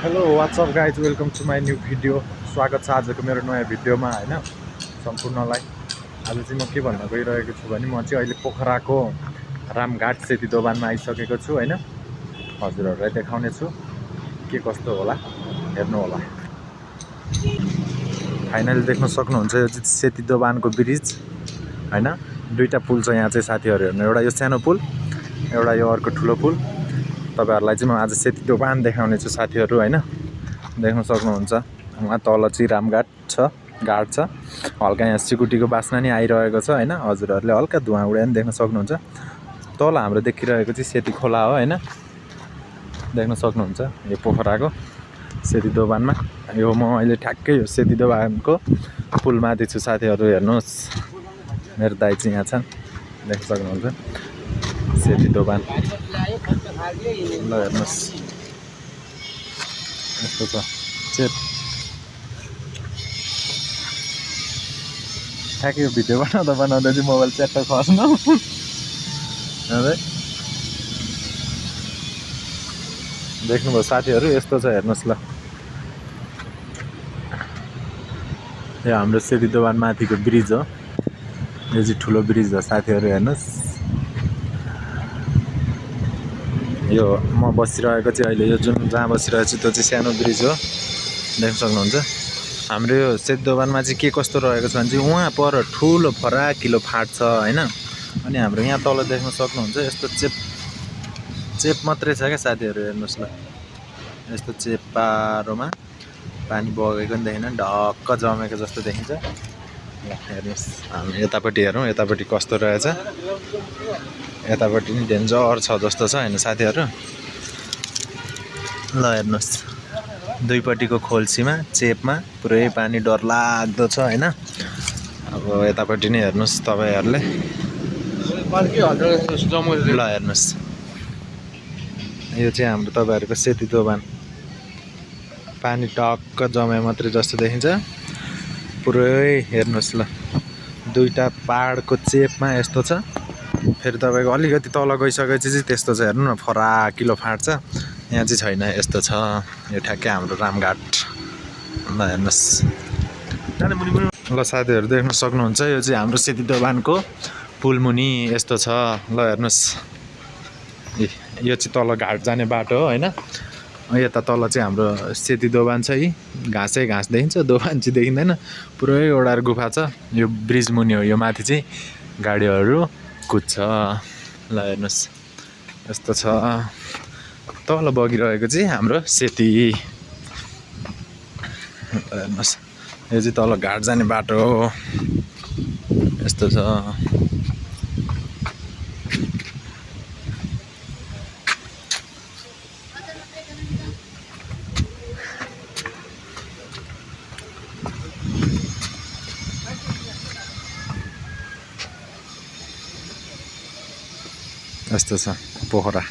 Hello WhatsApp guys welcome to my new video. स्वागत छ आजको मेरो नयाँ भिडियोमा होइन सम्पूर्णलाई। आज चाहिँ म के भन्न गइरहेको छु भने म चाहिँ अहिले पोखराको रामघाट सेती दोभानमा आइसकेको छु होइन। हजुरहरूलाई देखाउने छु के कस्तो होला, हेर्नु होला। फाइनली देख्न सक्नुहुन्छ यो चाहिँ सेती दोभानको ब्रिज होइन। दुईवटा पुल छ यहाँ चाहिँ साथीहरू, हेर्नु। एउटा यो सानो पुल, एउटा यो अर्को ठुलो पुल। तपाईहरुलाई चाहिँ म आज सेती दोभान देखाउने छु साथीहरू होइन। देख्न सक्नुहुन्छ वहाँ तल चाहिँ रामघाट छ, घाट छ। हल्का यहाँ सिकुटीको बास्ना नि आइरहेको छ होइन। हजुरहरूले हल्का धुवा उडे पनि देख्न सक्नुहुन्छ। तल हाम्रो देखिरहेको चाहिँ सेती खोला हो होइन। देख्न सक्नुहुन्छ यो पोखराको सेती दोभानमा। यो म अहिले ठ्याक्कै यो सेती दोभानको पुलमाथि छु साथीहरू, हेर्नुहोस्। मेरो दाइ चाहिँ यहाँ छन्, देख्न सक्नुहुन्छ सेती दोभान। ल हेर्नुहोस् यस्तो छ चेप। ठ्याक्कै यो भिडियो बनाउँदा चाहिँ मोबाइल च्याट्ट खस्नु देख्नुभयो साथीहरू, यस्तो छ हेर्नुहोस्। ल यो हाम्रो सेती दोभान माथिको ब्रिज हो। यो चाहिँ ठुलो ब्रिज हो साथीहरू, हेर्नुहोस्। यो म बसिरहेको चाहिँ अहिले यो जुन जहाँ बसिरहेको छु त्यो चाहिँ सानो ब्रिज हो, देख्न सक्नुहुन्छ। हाम्रो यो सेती दोभानमा चाहिँ के कस्तो रहेको छ भने चाहिँ उहाँ पर ठुलो फराकिलो फाँट छ होइन। अनि हाम्रो यहाँ तल देख्न सक्नुहुन्छ यस्तो चेप चेप मात्रै छ क्या साथीहरू, हेर्नुहोस्। ल यस्तो चेप पारोमा पानी बगेको पनि देखिँदैन, ढक्क जमेको जस्तो देखिन्छ। ल हेर्नुहोस्, हामी यतापट्टि हेरौँ यतापट्टि कस्तो रहेछ। यतापट्टि नि डेन्जर छ जस्तो छ होइन साथीहरू। ल हेर्नुहोस्, दुईपट्टिको खोल्सीमा चेपमा पुरै पानी डरलाग्दो छ होइन। अब यतापट्टि नै हेर्नुहोस् तपाईँहरूले। ल हेर्नुहोस्, यो चाहिँ हाम्रो तपाईँहरूको सेती दोभान। पानी टक्क जमे मात्रै जस्तो देखिन्छ पुरै, हेर्नुहोस्। ल दुईवटा पहाडको चेपमा यस्तो छ। फेरि तपाईँको अलिकति तल गइसकेपछि चाहिँ त्यस्तो छ, हेर्नु न फराकिलो फाँट छ। यहाँ चाहिँ छैन, यस्तो छ। यो ठ्याक्कै हाम्रो रामघाट। ल हेर्नुहोस्। ल साथीहरू देख्न सक्नुहुन्छ यो चाहिँ हाम्रो सेती दोभानको पुलमुनि यस्तो छ। ल हेर्नुहोस्, यो चाहिँ तल घाट जाने बाटो हो होइन। यता तल चाहिँ हाम्रो सेती दोभान छ। यी घाँसै घाँस देखिन्छ, दोभान चाहिँ देखिँदैन। पुरै एउटा गुफा छ। यो ब्रिज मुनि हो, यो माथि चाहिँ गाडीहरू कुद्छ। ल हेर्नुहोस् यस्तो छ। तल बगिरहेको चाहिँ हाम्रो सेती। हेर्नुहोस्, यो चाहिँ तल घाट जाने बाटो हो, यस्तो छ। यस्तो छ पोखरा।